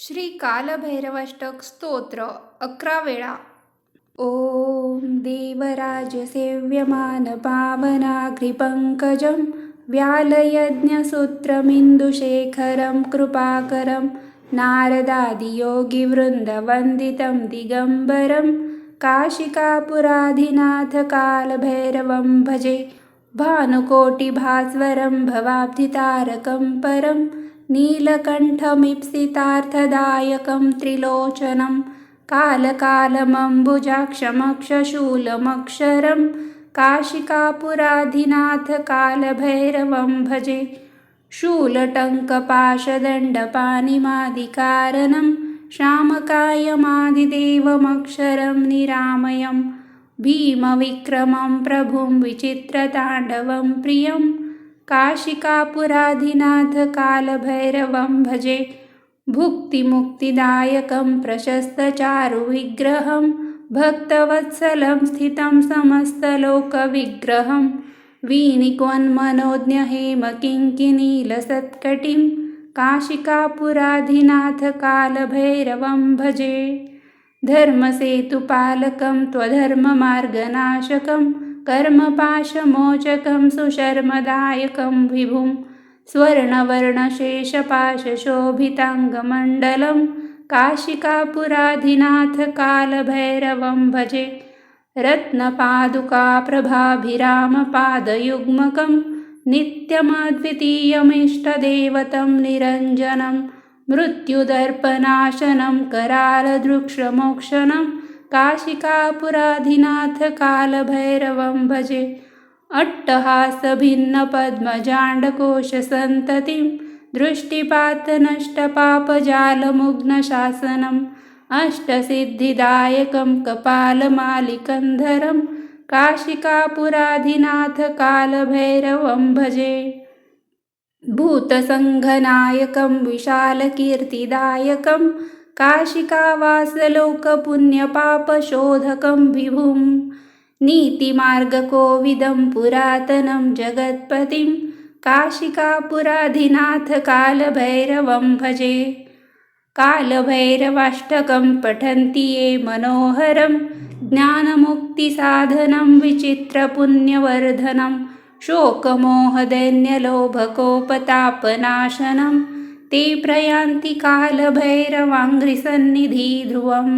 श्री कालभैरवाष्टक स्तोत्र 11 वेळा. ओम देवराजसेव्यमानपावनाग्रिपङ्कजं व्यालयज्ञसूत्रमिन्दुशेखरं कृपाकरं नारदादियोगिवृन्दवन्दितं दिगम्बरं काशिकापुराधिनाथकालभैरवं भजे भानुकोटिभास्वरं भवाब्धितारकं परं नीलकण्ठमीप्सितार्थदायकं त्रिलोचनं कालकालमम्बुजाक्षमक्षशूलमक्षरं काशिकापुराधिनाथकालभैरवं भजे शूलटङ्कपाशदण्डपाणिमादिकारणं श्यामकायमादिदेवमक्षरं निरामयं भीमविक्रमं प्रभुं विचित्रताण्डवं प्रियं काशिकापुराधिनाथकालभैरवं भजे भुक्तिमुक्तिदायकं प्रशस्तचारुविग्रहं भक्तवत्सलं स्थितं समस्तलोकविग्रहं वीनिकोन्मनोज्ञहेमकिङ्किनीलसत्कटिं काशिकापुराधिनाथकालभैरवं भजे धर्मसेतुपालकं त्वधर्ममार्गनाशकं कर्मपाशमोचकं सुशर्मदायकं विभुं स्वर्णवर्णशेषपाशशोभिताङ्गमण्डलं काशिकापुराधिनाथकालभैरवं भजे रत्नपादुकाप्रभाभिरामपादयुग्मकं नित्यमद्वितीयमिष्टदेवतं निरञ्जनं मृत्युदर्पनाशनं करालदृक्षमोक्षणं काशिकापुराधिनाथकालभैरवं भजे अट्टहासभिन्नपद्मजाण्डकोशसन्ततिं दृष्टिपातनष्टपापजालमुग्नशासनम् अष्टसिद्धिदायकं कपालमालिकन्धरं काशिकापुराधिनाथकालभैरवं भजे भूतसङ्घनायकं विशालकीर्तिदायकं काशिकावासलोकपुण्यपापशोधकं विभुं नीतिमार्गकोविदं पुरातनं जगत्पतिं काशिकापुराधिनाथकालभैरवं भजे कालभैरवाष्टकं पठन्ति ये मनोहरं ज्ञानमुक्तिसाधनं विचित्रपुण्यवर्धनं शोकमोहदैन्यलोभकोपतापनाशनं ते प्रयान्ति कालभैरवाङ्घ्रिसन्निधिध्रुवम्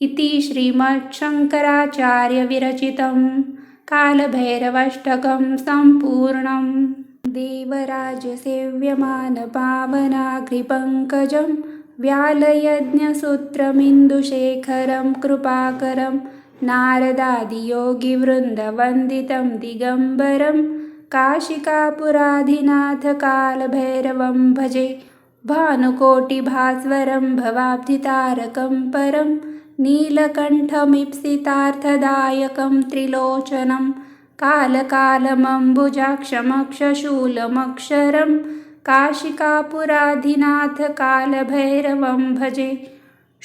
इति श्रीमच्छङ्कराचार्यविरचितं कालभैरवाष्टकं सम्पूर्णम् देवराजसेव्यमानपावनाग्रिपङ्कजं व्यालयज्ञसूत्रमिन्दुशेखरं कृपाकरं नारदादियोगिवृन्दवन्दितं दिगम्बरं काशिकापुराधिनाथकालभैरवं भजे भानुकोटिभास्वरं भवाब्धितारकं परं नीलकण्ठमीप्सितार्थदायकं त्रिलोचनं कालकालमम्बुजाक्षमक्षशूलमक्षरं काशिकापुराधिनाथकालभैरवं भजे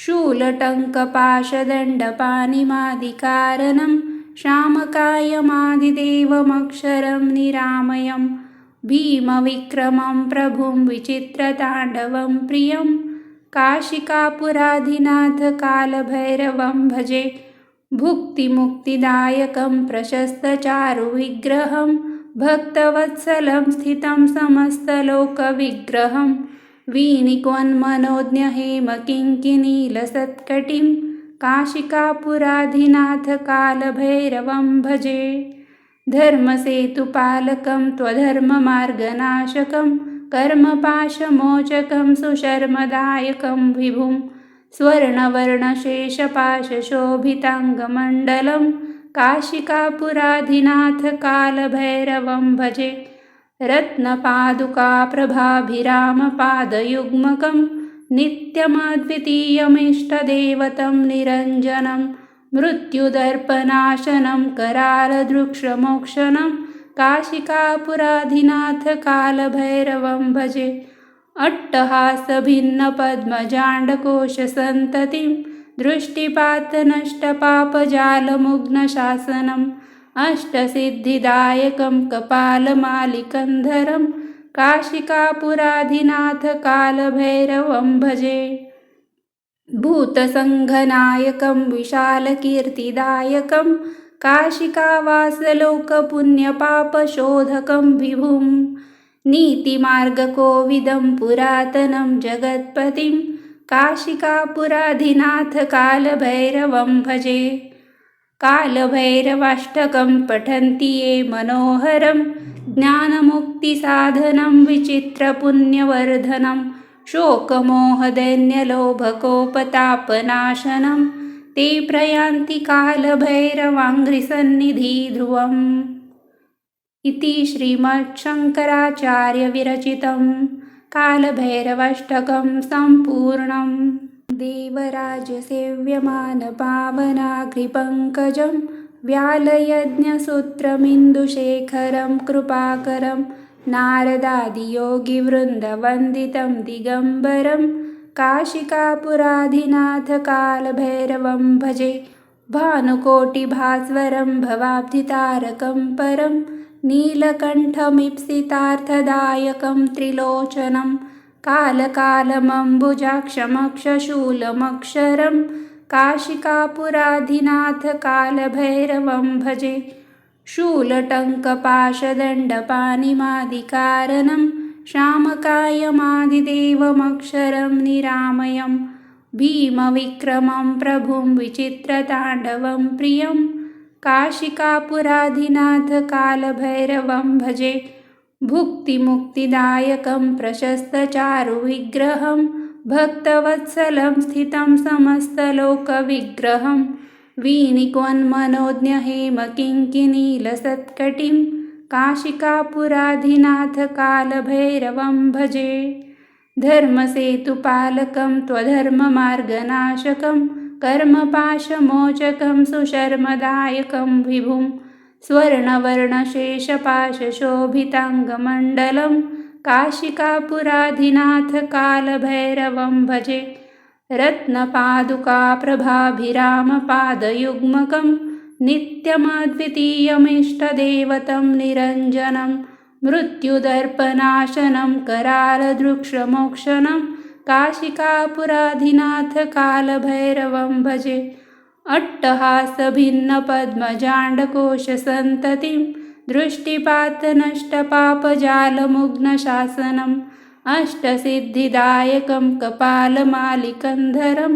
शूलटङ्कपाशदण्डपाणिमादिकारणं श्यामकायमादिदेवमक्षरं निरामयं भीमविक्रमं प्रभुं विचित्रताण्डवं प्रियं काशिकापुराधिनाथकालभैरवं भजे भुक्तिमुक्तिदायकं प्रशस्तचारुविग्रहं भक्तवत्सलं स्थितं समस्तलोकविग्रहं वीनिकोन्मनोज्ञहेमकिङ्किनीलसत्कटिं काशिकापुराधिनाथकालभैरवं भजे धर्मसेतुपालकं त्वधर्ममार्गनाशकं कर्मपाशमोचकं सुशर्मदायकं विभुं स्वर्णवर्णशेषपाशशोभिताङ्गमण्डलं काशिकापुराधिनाथकालभैरवं भजे रत्नपादुकाप्रभाभिरामपादयुग्मकं नित्यमद्वितीयमिष्टदेवतं निरञ्जनं मृत्युदर्पनाशनं करालदृक्षमोक्षणं काशिकापुराधिनाथकालभैरवं भजे अट्टहासभिन्नपद्मजाण्डकोशसन्ततिं दृष्टिपातनष्टपापजालमुग्नशासनम् अष्टसिद्धिदायकं कपालमालिकन्धरं काशिकापुराधिनाथ कालभैरवं भजे। भूतसङ्घनायकं विशालकीर्तिदायकं काशिकावासलोकपुण्यपापशोधकं विभुं। नीतिमार्गकोविदं पुरातनं जगत्पतिं काशिकापुराधिनाथ कालभैरवं भजे। कालभैरवाष्टकं पठन्ति ये मनोहरं ज्ञानमुक्तिसाधनं विचित्रपुण्यवर्धनं शोकमोहदैन्यलोभकोपतापनाशनं ते प्रयान्ति कालभैरवाङ्घ्रिसन्निधिध्रुवम्। इति श्रीमच्छङ्कराचार्यविरचितं कालभैरवाष्टकं सम्पूर्णम्। देवराजसेव्यमानपावनाग्रिपङ्कजं व्यालयज्ञसूत्रमिन्दुशेखरं कृपाकरं नारदादियोगिवृन्दवन्दितं दिगम्बरं काशिकापुराधिनाथ कालभैरवं भजे। भानुकोटिभास्वरं भवाब्धितारकं परं नीलकण्ठमीप्सितार्थदायकं त्रिलोचनं कालकालमम्बुजाक्षमक्षशूलमक्षरं काशिकापुराधिनाथ कालभैरवं भजे। शूलटङ्कपाशदण्डपाणिमादिकारणं श्यामकायमादिदेवमक्षरं निरामयं भीमविक्रमं प्रभुं विचित्रताण्डवं प्रियं काशिकापुराधिनाथ कालभैरवं भजे। भुक्तिमुक्तिदायकं प्रशस्तचारुविग्रहं भक्तवत्सलं स्थितं समस्तलोकविग्रहं वीणिकोन्मनोज्ञहेमकिङ्किणीलसत्कटिं काशिकापुराधिनाथ कालभैरवं भजे। धर्मसेतुपालकं त्वधर्ममार्गनाशकं कर्मपाशमोचकं सुशर्मदायकं विभुं स्वर्णवर्णशेषपाशशोभिताङ्गमण्डलं काशिकापुराधिनाथ कालभैरवं भजे। रत्नपादुकाप्रभाभिरामपादयुग्मकं नित्यमद्वितीयमिष्टदेवतं निरञ्जनं मृत्युदर्पनाशनं करालदृक्षमोक्षणं काशिकापुराधिनाथ कालभैरवं भजे। अट्टहासभिन्नपद्मजाण्डकोशसन्ततिं दृष्टिपातनष्टपापजालमुग्नशासनम् अष्टसिद्धिदायकं कपालमालिकन्धरं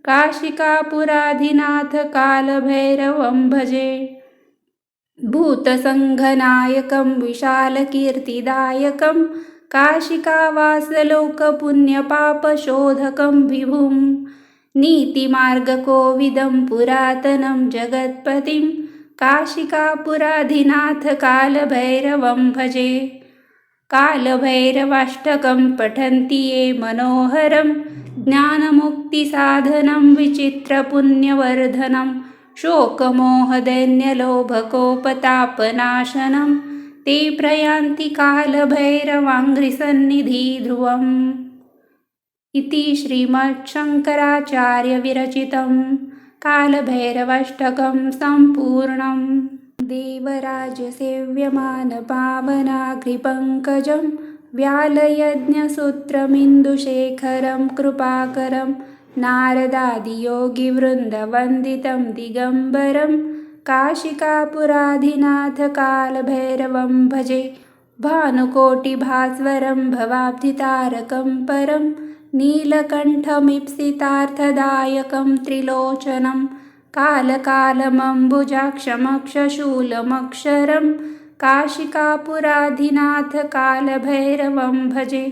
काशिकापुराधिनाथ कालभैरवं भजे। भूतसङ्घनायकं विशालकीर्तिदायकं काशिकावासलोकपुण्यपापशोधकं विभुं। नीतिमार्गकोविदं पुरातनं जगत्पतिं काशिकापुराधिनाथ कालभैरवं भजे। कालभैरवाष्टकं पठन्ति ये मनोहरं ज्ञानमुक्तिसाधनं विचित्रपुण्यवर्धनं शोकमोहदैन्यलोभकोपतापनाशनं ते प्रयान्ति कालभैरवाङ्घ्रिसन्निधिध्रुवम्। इति श्रीमच्छङ्कराचार्यविरचितं कालभैरवाष्टकं सम्पूर्णम्। देवराजसेव्यमानपावनाग्रिपङ्कजं व्यालयज्ञसूत्रमिन्दुशेखरं कृपाकरं नारदादियोगिवृन्दवन्दितं दिगम्बरं काशिकापुराधिनाथ कालभैरवं भजे। भानुकोटिभास्वरं भवाब्धितारकं परं नीलकण्ठमीप्सितार्थदायकं त्रिलोचनं कालकालमम्बुजाक्षमक्षशूलमक्षरं काशिकापुराधिनाथ कालभैरवं भजे।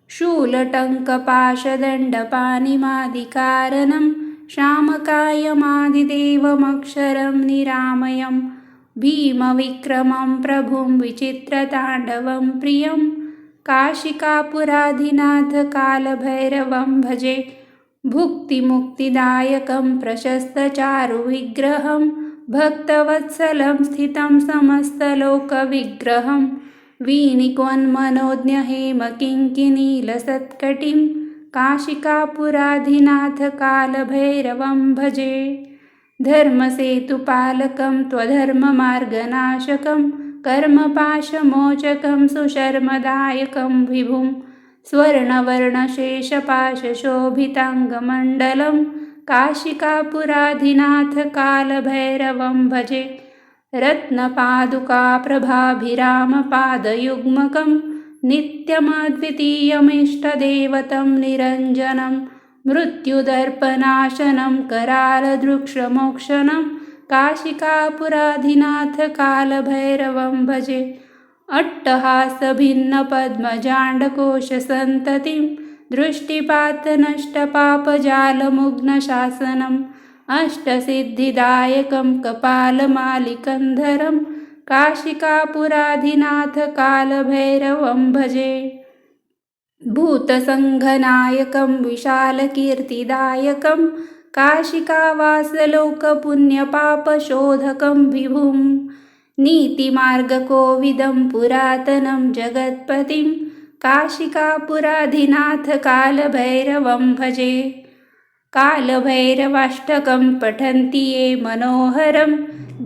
शूलटङ्कपाशदण्डपाणिमादिकारणं श्यामकायमादिदेवमक्षरं निरामयं भीमविक्रमं प्रभुं विचित्रताण्डवं प्रियं काशिकापुराधिनाथ कालभैरवं भजे। भुक्तिमुक्तिदायकं प्रशस्तचारुविग्रहं भक्तवत्सलं स्थितं समस्तलोकविग्रहं वीणिकोन्मनोज्ञहेमकिङ्किणीलसत्कटिं काशिकापुराधिनाथ कालभैरवं भजे। धर्मसेतुपालकं त्वधर्ममार्गनाशकं कर्मपाशमोचकं सुशर्मदायकं विभुं स्वर्णवर्णशेषपाशशोभिताङ्गमण्डलं काशिकापुराधिनाथकालभैरवं भजे। रत्नपादुकाप्रभाभिरामपादयुग्मकं नित्यमद्वितीयमिष्टदेवतं निरञ्जनं मृत्युदर्पनाशनं करालदृक्षमोक्षणं काशिकापुराधिनाथकालभैरवं भजे। अट्टहासभिन्नपद्मजाण्डकोशसन्ततिं दृष्टिपातनष्टपापजालमुग्नशासनम् अष्टसिद्धिदायकं कपालमालिकन्धरं काशिकापुराधिनाथकालभैरवं भजे। भूतसङ्घनायकं विशालकीर्तिदायकं काशिकावासलोकपुण्यपापशोधकं विभुं नीतिमार्गकोविदं पुरातनं जगत्पतिं काशिकापुराधिनाथकालभैरवं भजे। कालभैरवाष्टकं पठन्ति ये मनोहरं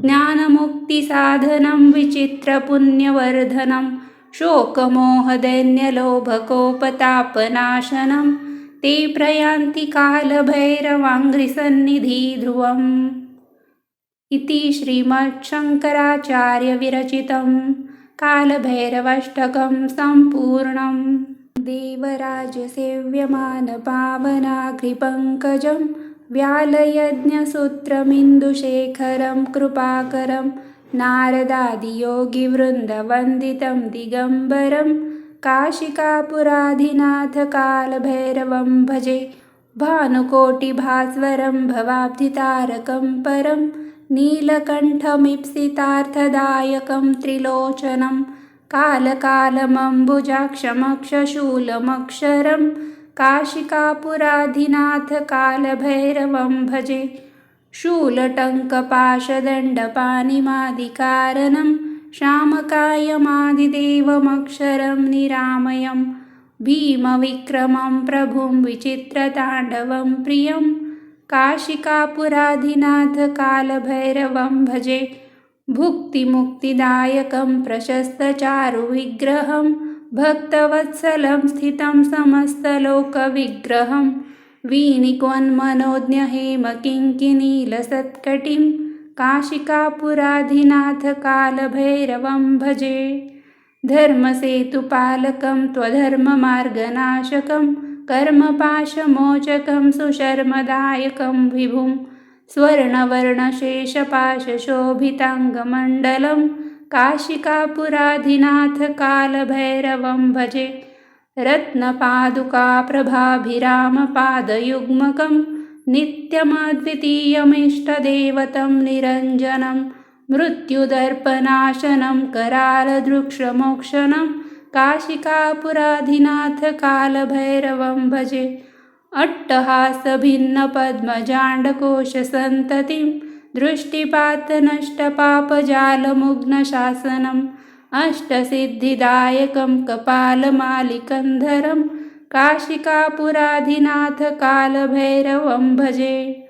ज्ञानमुक्तिसाधनं विचित्रपुण्यवर्धनं शोकमोहदैन्यलोभकोपतापनाशनं ते प्रयान्ति कालभैरवाङ्घ्रिसन्निधिध्रुवम्। इति श्रीमच्छङ्कराचार्यविरचितं कालभैरवाष्टकं सम्पूर्णम्। देवराजसेव्यमानपावनाग्रिपङ्कजं व्यालयज्ञसूत्रमिन्दुशेखरं कृपाकरं नारदादियोगिवृन्दवन्दितं दिगम्बरं काशिकापुराधिनाथकालभैरवं भजे। भानुकोटिभास्वरं भवाब्धितारकं परं नीलकण्ठमीप्सितार्थदायकं त्रिलोचनं कालकालमम्बुजाक्षमक्षशूलमक्षरं काशिकापुराधिनाथकालभैरवं भजे। शूलटङ्कपाशदण्डपाणिमादिकारणं श्यामकायमादिदेवमक्षरं निरामयं भीमविक्रमं प्रभुं विचित्रताण्डवं प्रियं काशिकापुराधिनाथकालभैरवं भजे। भुक्तिमुक्तिदायकं प्रशस्तचारुविग्रहं भक्तवत्सलं स्थितं समस्तलोकविग्रहं वीणिकोन्मनोज्ञहेमकिङ्किनीलसत्कटिं काशिकापुराधिनाथकालभैरवं भजे। धर्मसेतुपालकं त्वधर्ममार्गनाशकं कर्मपाशमोचकं सुशर्मदायकं विभुं स्वर्णवर्णशेषपाशशोभिताङ्गमण्डलं काशिकापुराधिनाथकालभैरवं भजे। रत्नपादुकाप्रभाभिरामपादयुग्मकं नित्यमद्वितीयमिष्टदेवतं निरञ्जनं मृत्युदर्पनाशनं करालदृक्षमोक्षणं काशिकापुराधिनाथकालभैरवं भजे। अट्टहासभिन्नपद्मजाण्डकोशसन्ततिं दृष्टिपातनष्टपापजालमुग्नशासनम् अष्टसिद्धिदायकं कपालमालिकन्धरं काशिकापुराधिनाथकालभैरवं भजे।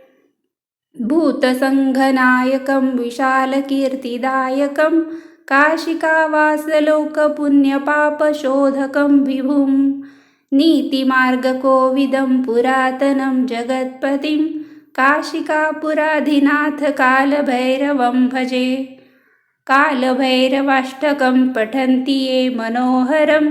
भूतसङ्घनायकं विशालकीर्तिदायकं काशिकावासलोकपुण्यपापशोधकं विभुं नीतिमार्गकोविदं पुरातनं जगत्पतिं काशिकापुराधिनाथकालभैरवं भजे। कालभैरवाष्टकं पठन्ति ये मनोहरं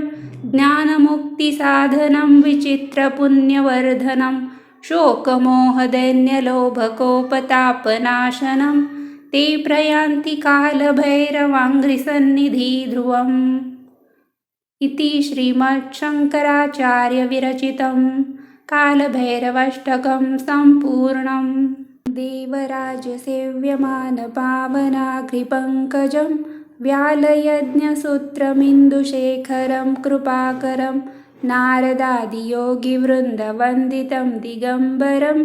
ज्ञानमुक्तिसाधनं विचित्रपुण्यवर्धनं शोकमोहदैन्यलोभकोपतापनाशनं ते प्रयान्ति कालभैरवाङ्घ्रिसन्निधिध्रुवम्। इति श्रीमच्छङ्कराचार्यविरचितं कालभैरवाष्टकं सम्पूर्णम्। देवराजसेव्यमानपावनाग्रिपङ्कजं व्यालयज्ञसूत्रमिन्दुशेखरं कृपाकरं नारदादियोगिवृन्दवन्दितं दिगम्बरं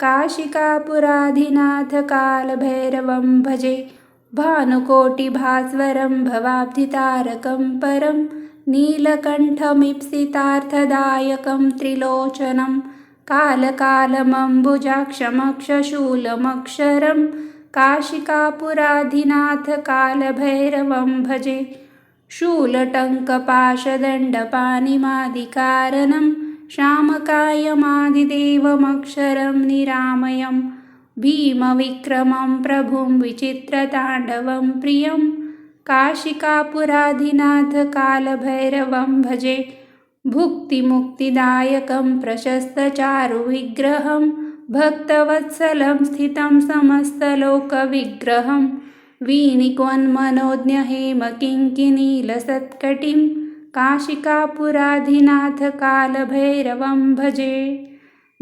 काशिकापुराधिनाथकालभैरवं भजे। भानुकोटिभास्वरं भवाब्धितारकं परं नीलकण्ठमीप्सितार्थदायकं त्रिलोचनं कालकालमम्बुजाक्षमक्षशूलमक्षरं काशिकापुराधिनाथ कालभैरवं भजे। शूलटङ्कपाशदण्डपाणिमादिकारणं श्यामकायमादिदेवमक्षरं निरामयं भीमविक्रमं प्रभुं विचित्रताण्डवं प्रियं काशिकापुराधिनाथ कालभैरवं भजे। भुक्तिमुक्तिदायकं प्रशस्तचारुविग्रहं भक्तवत्सलं स्थितं समस्तलोकविग्रहं वीणिकोन्मनोज्ञहेमकिङ्किणीलसत्कटिं काशिकापुराधिनाथ कालभैरवं भजे।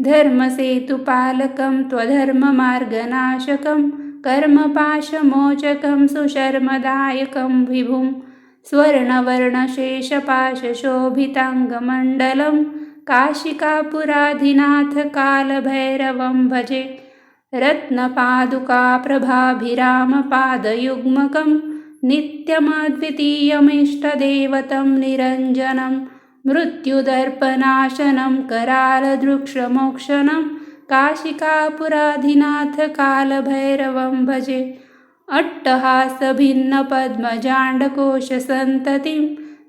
धर्मसेतुपालकं त्वधर्ममार्गनाशकं कर्मपाशमोचकं सुशर्मदायकं विभुं स्वर्णवर्णशेषपाशशोभिताङ्गमण्डलं काशिकापुराधिनाथ कालभैरवं भजे। रत्नपादुकाप्रभाभिरामपादयुग्मकं नित्यमद्वितीयमिष्टदेवतं निरञ्जनं मृत्युदर्पनाशनं करालदृक्षमोक्षणं काशिकापुराधिनाथ कालभैरवं भजे। अट्टहासभिन्नपद्मजाण्डकोशसन्ततिं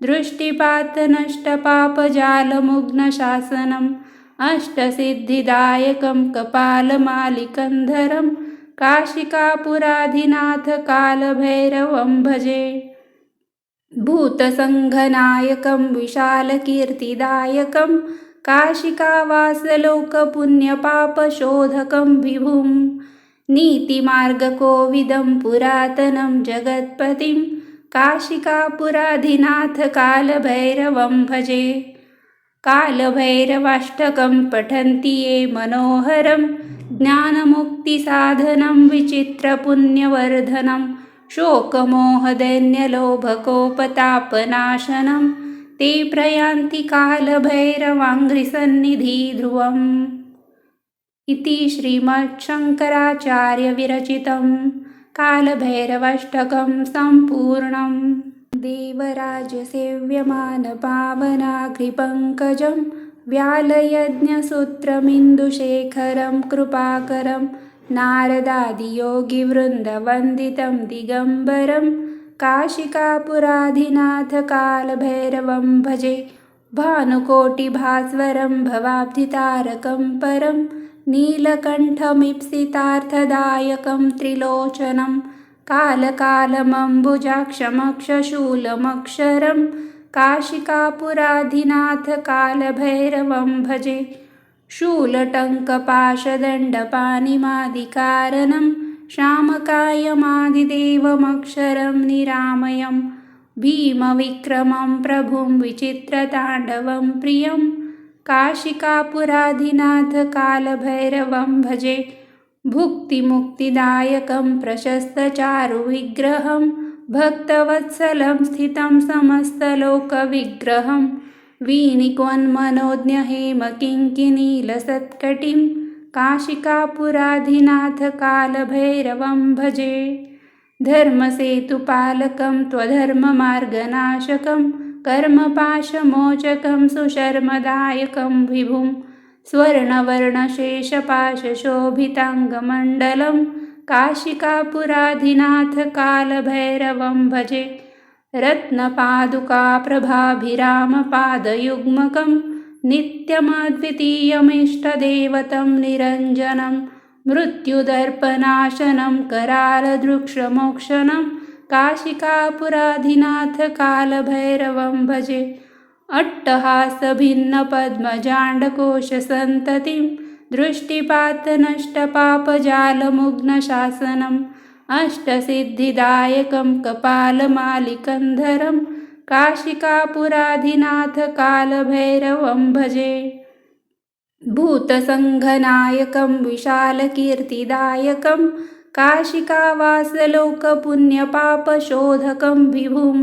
दृष्टिपातनष्टपापजालमुग्नशासनम् अष्टसिद्धिदायकं कपालमालिकन्धरं काशिकापुराधिनाथ कालभैरवं भजे। भूतसङ्घनायकं विशालकीर्तिदायकं काशिकावासलोकपुण्यपापशोधकं विभुं नीतिमार्गकोविदं पुरातनं जगत्पतिं काशिकापुराधिनाथ कालभैरवं भजे। कालभैरवाष्टकं पठन्ति ये मनोहरं ज्ञानमुक्तिसाधनं विचित्रपुण्यवर्धनं शोकमोहदैन्यलोभकोपतापनाशनं ते प्रयान्ति कालभैरवाङ्घ्रिसन्निधिध्रुवम्। इति श्रीमच्छङ्कराचार्यविरचितं कालभैरवाष्टकं सम्पूर्णम्। देवराजसेव्यमानपावनाग्रिपङ्कजं व्यालयज्ञसूत्रमिन्दुशेखरं कृपाकरं नारदादियोगिवृन्दवन्दितं दिगम्बरं काशिकापुराधिनाथ कालभैरवं भजे। भानुकोटिभास्वरं भवाब्धितारकं परं नीलकण्ठमीप्सितार्थदायकं त्रिलोचनं कालकालमम्बुजाक्षमक्षशूलमक्षरं काशिकापुराधिनाथ कालभैरवं भजे। शूलटङ्कपाशदण्डपाणिमादिकारणं श्यामकायमादिदेवमक्षरं निरामयं भीमविक्रमं प्रभुं विचित्रताण्डवं प्रियं काशिकापुराधिनाथ कालभैरवं भजे। भुक्तिमुक्तिदायकं प्रशस्तचारुविग्रहं भक्तवत्सलं स्थितं समस्तलोकविग्रहं वीणिकोन्मनोज्ञहेमकिङ्किणीलसत्कटिं काशिकापुराधिनाथ कालभैरवं भजे। धर्मसेतुपालकं त्वधर्ममार्गनाशकं कर्मपाशमोचकं सुशर्मदायकं विभुं स्वर्णवर्णशेषपाशशोभिताङ्गमण्डलं काशिकापुराधिनाथ कालभैरवं भजे। रत्नपादुकाप्रभाभिरामपादयुग्मकं नित्यमद्वितीयमिष्टदेवतं निरञ्जनं मृत्युदर्पनाशनं करालदृक्षमोक्षणं काशिकापुराधिनाथ कालभैरवं भजे। अट्टहासभिन्नपद्मजाण्डकोशसन्ततिं दृष्टिपातनष्टपापजालमुग्नशासनम् अष्टसिद्धिदायकं कपालमालिकन्धरं काशिकापुराधिनाथ कालभैरवं भजे। भूतसङ्घनायकं विशालकीर्तिदायकं काशिकावासलोकपुण्यपापशोधकं विभुं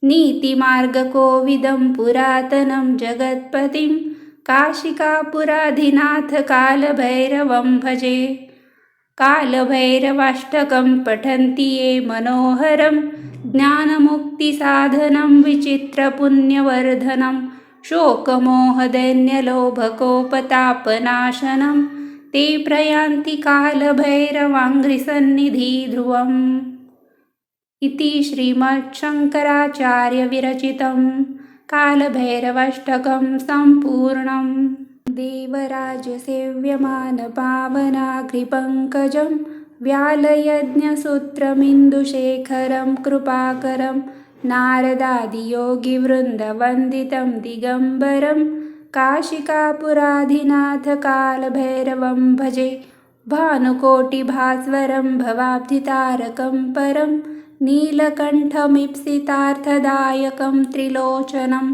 नीतिमार्गकोविदं पुरातनं जगत्पतिं काशिकापुराधिनाथ कालभैरवं भजे। कालभैरवाष्टकं पठन्ति ये मनोहरं ज्ञानमुक्तिसाधनं विचित्रपुण्यवर्धनं शोकमोहदैन्यलोभकोपतापनाशनं ते प्रयान्ति कालभैरवाङ्घ्रिसन्निधिध्रुवम्। इति श्रीमच्छङ्कराचार्यविरचितं कालभैरवाष्टकं सम्पूर्णम्। देवराजसेव्यमानपावनाग्रिपङ्कजं व्यालयज्ञसूत्रमिन्दुशेखरं कृपाकरं नारदादियोगिवृन्दवन्दितं दिगम्बरं काशिकापुराधिनाथकालभैरवं भजे। भानुकोटिभास्वरं भवाब्धितारकं परं नीलकण्ठमीप्सितार्थदायकं त्रिलोचनं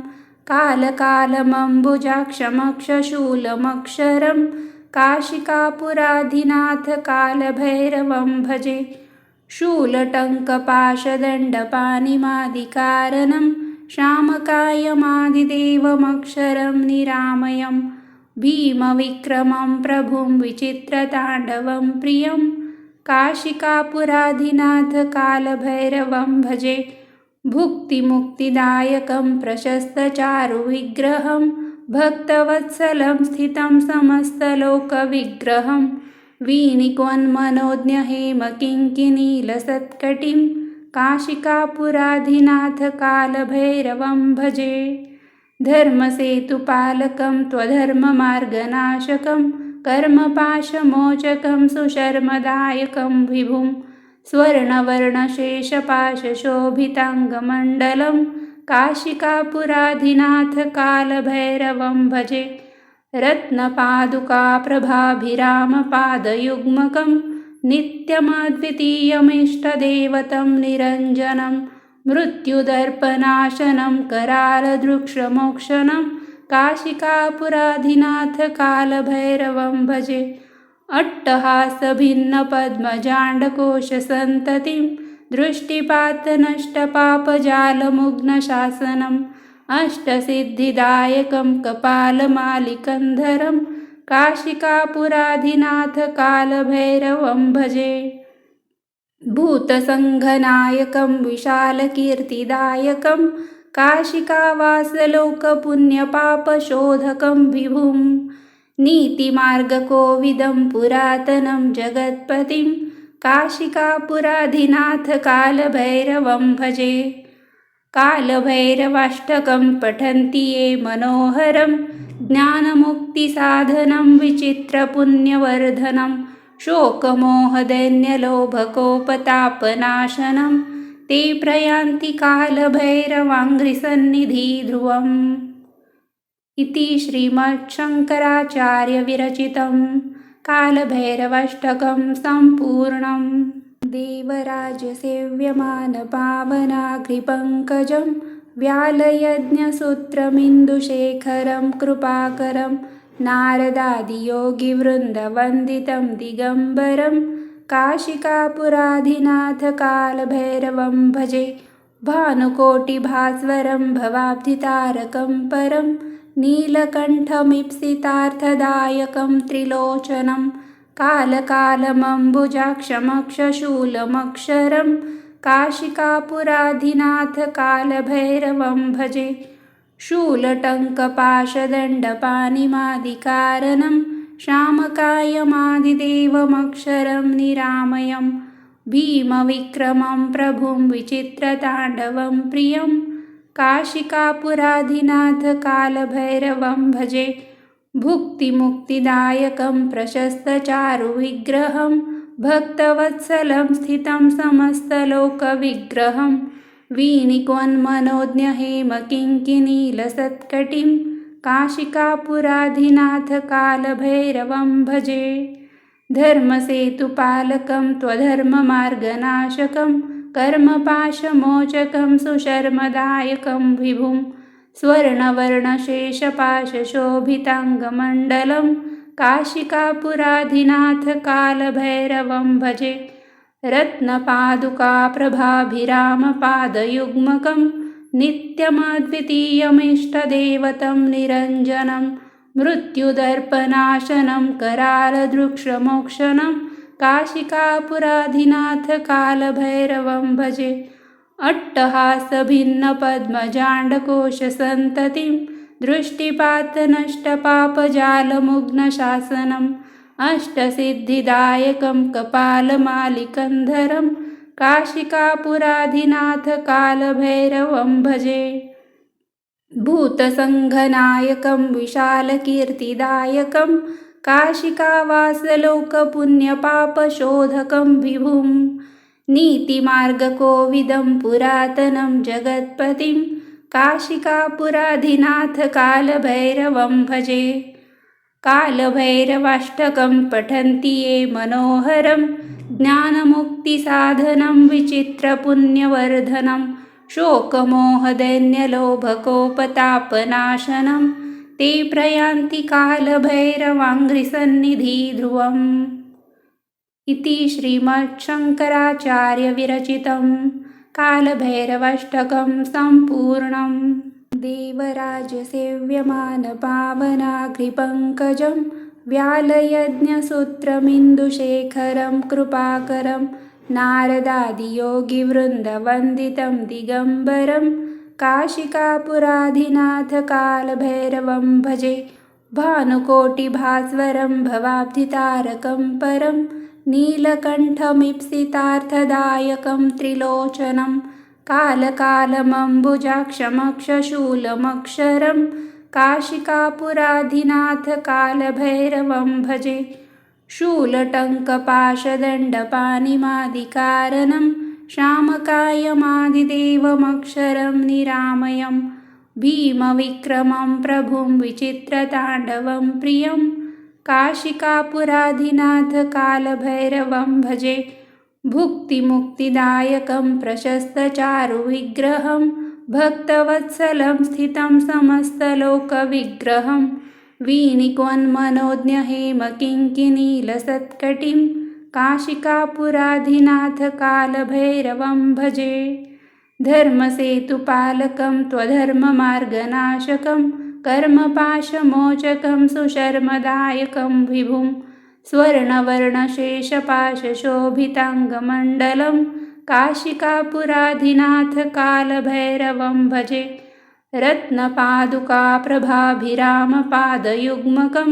कालकालमम्बुजाक्षमक्षशूलमक्षरं काशिकापुराधिनाथकालभैरवं भजे। शूलटङ्कपाशदण्डपाणिमादिकारणं श्यामकायमादिदेवमक्षरं निरामयं भीमविक्रमं प्रभुं विचित्रताण्डवं प्रियं काशिकापुराधिनाथकालभैरवं भजे। भुक्तिमुक्तिदायकं प्रशस्तचारुविग्रहं भक्तवत्सलं स्थितं समस्तलोकविग्रहं वीणिकोन्मनोज्ञहेमकिङ्किणीलसत्कटिं काशिकापुराधिनाथकालभैरवं भजे। धर्मसेतुपालकं त्वधर्ममार्गनाशकं कर्मपाशमोचकं सुशर्मदायकं विभुं स्वर्णवर्णशेषपाशशोभिताङ्गमण्डलं काशिकापुराधिनाथकालभैरवं भजे। रत्नपादुकाप्रभाभिरामपादयुग्मकं नित्यमद्वितीयमिष्टदेवतं निरञ्जनं मृत्युदर्पनाशनं करालदृक्षमोक्षणं काशिकापुराधिनाथकालभैरवं भजे। अट्टहासभिन्नपद्मजाण्डकोशसन्ततिं दृष्टिपातनष्टपापजालमुग्नशासनम् अष्टसिद्धिदायकं कपालमालिकन्धरं काशिकापुराधिनाथकालभैरवं भजे। भूतसङ्घनायकं विशालकीर्तिदायकं काशिकावासलोकपुण्यपापशोधकं विभुं नीतिमार्गकोविदं पुरातनं जगत्पतिं काशिकापुराधिनाथकालभैरवं भजे। कालभैरवाष्टकं पठन्ति ये मनोहरं ज्ञानमुक्तिसाधनं विचित्रपुण्यवर्धनं शोकमोहदैन्यलोभकोपतापनाशनं ते प्रयान्ति कालभैरवाङ्घ्रिसन्निधिध्रुवम्। इति श्रीमच्छङ्कराचार्यविरचितं कालभैरवाष्टकं सम्पूर्णम्। देवराजसेव्यमानपावनाग्रिपङ्कजं व्यालयज्ञसूत्रमिन्दुशेखरं कृपाकरं नारदादियोगिवृन्दवन्दितं दिगम्बरं काशिकापुराधिनाथकालभैरवं भजे। भानुकोटिभास्वरं भवाब्धितारकं परं नीलकण्ठमीप्सितार्थदायकं त्रिलोचनं कालकालमम्बुजाक्षमक्षशूलमक्षरं काशिकापुराधिनाथकालभैरवं भजे। शूलटङ्कपाशदण्डपाणिमादिकारणं श्यामकायमादिदेवमक्षरं निरामयं भीमविक्रमं प्रभुं विचित्रताण्डवं प्रियं काशिकापुराधिनाथकालभैरवं भजे। भुक्तिमुक्तिदायकं प्रशस्तचारुविग्रहं भक्तवत्सलं स्थितं समस्तलोकविग्रहं वीणिकोन्मनोज्ञहेमकिङ्किणीलसत्कटिं काशिकापुराधिनाथकालभैरवं भजे। धर्मसेतुपालकं त्वधर्ममार्गनाशकं कर्मपाशमोचकं सुशर्मदायकं विभुं स्वर्णवर्णशेषपाशशोभिताङ्गमण्डलं काशिकापुराधिनाथकालभैरवं भजे। रत्नपादुकाप्रभाभिरामपादयुग्मकं नित्यमद्वितीयमिष्टदेवतं निरञ्जनं मृत्युदर्पनाशनं करालदृक्षमोक्षणं काशिकापुराधिनाथकालभैरवं भजे। अट्टहासभिन्नपद्मजाण्डकोशसन्ततिं दृष्टिपातनष्टपापजालमुग्नशासनं अष्टसिद्धिदायकं कपालमालिकन्धरं काशिकापुराधिनाथ कालभैरवं भजे। भूतसङ्घनायकं विशालकीर्तिदायकं काशिकावासलोकपुण्यपापशोधकं विभुं। नीतिमार्गकोविदं पुरातनं जगत्पतिं काशिकापुराधिनाथ कालभैरवं भजे। कालभैरवाष्टकं पठन्ति ये मनोहरं ज्ञानमुक्तिसाधनं विचित्रपुण्यवर्धनं शोकमोहदैन्यलोभकोपतापनाशनं ते प्रयान्ति कालभैरवाङ्घ्रिसन्निधिध्रुवम्। इति श्रीमच्छङ्कराचार्यविरचितं कालभैरवाष्टकं सम्पूर्णम्। देवराजसेव्यमानपावनाग्रिपङ्कजं व्यालयज्ञसूत्रमिन्दुशेखरं कृपाकरं नारदादियोगिवृन्दवन्दितं दिगम्बरं काशिकापुराधिनाथ कालभैरवं भजे। भानुकोटिभास्वरं भवाब्धितारकं परं नीलकण्ठमीप्सितार्थदायकं त्रिलोचनं कालकालमम्बुजाक्षमक्षशूलमक्षरं काशिकापुराधिनाथ कालभैरवं भजे। शूलटङ्कपाशदण्डपाणिमादिकारणं श्यामकायमादिदेवमक्षरं निरामयं भीमविक्रमं प्रभुं विचित्रताण्डवं प्रियं काशिकापुराधिनाथ कालभैरवं भजे। भुक्तिमुक्तिदायकं प्रशस्तचारुविग्रहं भक्तवत्सलं स्थितं समस्तलोकविग्रहं वीणिकोन्मनोज्ञहेमकिङ्किणीलसत्कटिं काशिकापुराधिनाथ कालभैरवं भजे। धर्मसेतुपालकं त्वधर्ममार्गनाशकं कर्मपाशमोचकं सुशर्मदायकं विभुं स्वर्णवर्णशेषपाशशोभिताङ्गमण्डलं काशिकापुराधिनाथ कालभैरवं भजे। रत्नपादुकाप्रभाभिरामपादयुग्मकं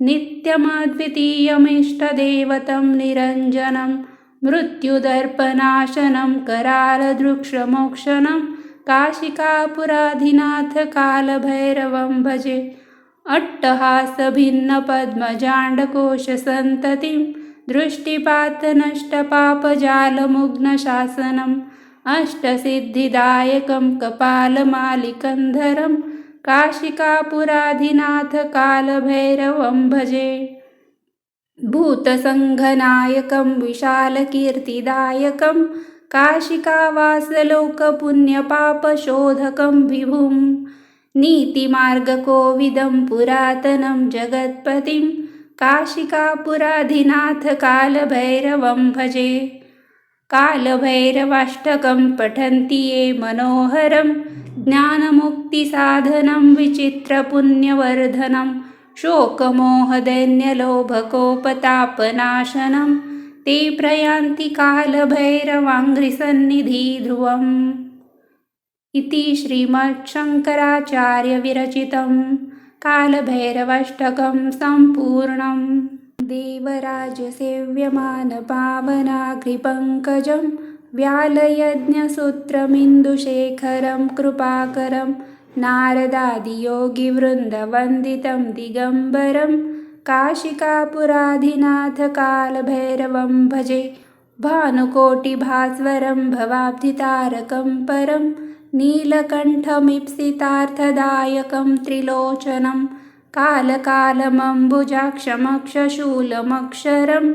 नित्यमद्वितीयमिष्टदेवतं निरञ्जनं मृत्युदर्पनाशनं करालदृक्षमोक्षणं काशिकापुराधिनाथ कालभैरवं भजे। अट्टहासभिन्नपद्मजाण्डकोशसन्ततिं दृष्टिपातनष्टपापजालमुग्नशासनम् अष्टसिद्धिदायकं कपालमालिकन्धरं काशिकापुराधिनाथ कालभैरवं भजे। भूतसङ्घनायकं विशालकीर्तिदायकं काशिकावासलोकपुण्यपापशोधकं विभुं। नीतिमार्गकोविदं पुरातनं जगत्पतिं काशिकापुराधिनाथ कालभैरवं भजे। कालभैरवाष्टकं पठन्ति ये मनोहरं ज्ञानमुक्तिसाधनं विचित्रपुण्यवर्धनं शोकमोहदैन्यलोभकोपतापनाशनं ते प्रयान्ति कालभैरवाङ्घ्रिसन्निधिध्रुवम्। इति श्रीमच्छङ्कराचार्यविरचितं कालभैरवाष्टकं सम्पूर्णम्। देवराजसेव्यमानपावनाग्रिपङ्कजं व्यालयज्ञसूत्रमिन्दुशेखरं कृपाकरं नारदादियोगिवृन्दवन्दितं दिगम्बरं काशिकापुराधिनाथ कालभैरवं भजे। भानुकोटिभास्वरं भवाब्धितारकं परं नीलकण्ठमीप्सितार्थदायकं त्रिलोचनं कालकालमम्बुजाक्षमक्षशूलमक्षरं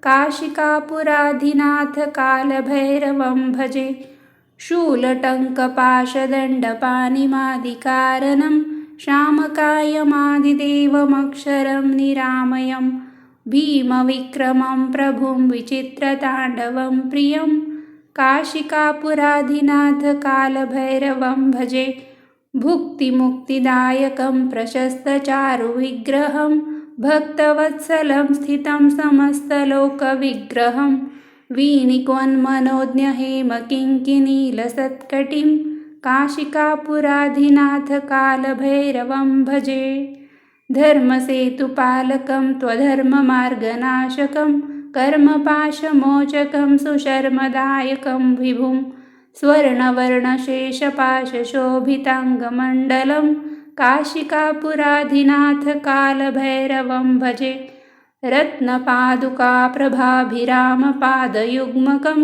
काशिकापुराधिनाथ कालभैरवं भजे। शूलटङ्कपाशदण्डपाणिमादिकारणं श्यामकायमादिदेवमक्षरं निरामयं भीमविक्रमं प्रभुं विचित्रताण्डवं प्रियं काशिकापुराधिनाथ कालभैरवं भजे। भुक्तिमुक्तिदायकं प्रशस्तचारुविग्रहं भक्तवत्सलं स्थितं समस्तलोकविग्रहं वीणिकोन्मनोज्ञहेमकिङ्किणीलसत्कटिं काशिकापुराधिनाथ कालभैरवं भजे। धर्मसेतुपालकं त्वधर्ममार्गनाशकं कर्मपाशमोचकं सुशर्मदायकं विभुं स्वर्णवर्णशेषपाशशोभिताङ्गमण्डलं काशिकापुराधिनाथकालभैरवं भजे रत्नपादुकाप्रभाभिरामपादयुग्मकं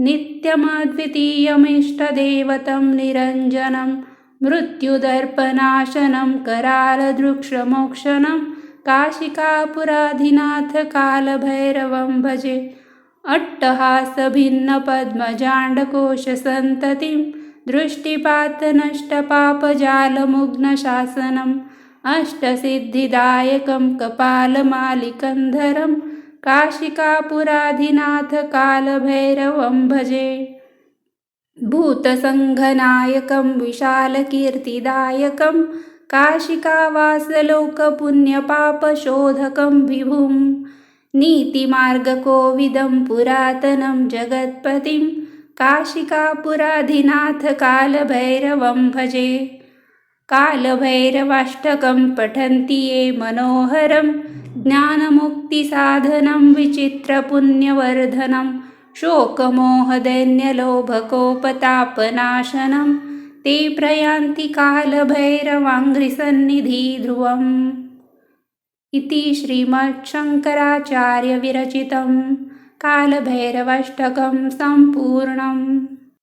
नित्यमद्वितीयमिष्टदेवतं निरञ्जनं मृत्युदर्पनाशनं करालदृक्षमोक्षणं काशिकापुराधिनाथकालभैरवं भजे अट्टहासभिन्नपद्मजाण्डकोशसन्ततिं दृष्टिपातनष्टपापजालमुग्नशासनम् अष्टसिद्धिदायकं कपालमालिकन्धरं काशिकापुराधिनाथकालभैरवं भजे भूतसङ्घनायकं विशालकीर्तिदायकं काशिकावासलोकपुण्यपापशोधकं विभुं नीतिमार्गकोविदं पुरातनं जगत्पतिं काशिकापुराधिनाथकालभैरवं भजे कालभैरवाष्टकं पठन्ति ये मनोहरं ज्ञानमुक्तिसाधनं विचित्रपुण्यवर्धनं शोकमोहदैन्यलोभकोपतापनाशनं ते प्रयान्ति कालभैरवाङ्घ्रिसन्निधिध्रुवम् इति श्रीमच्छङ्कराचार्यविरचितं कालभैरवाष्टकं सम्पूर्णम्।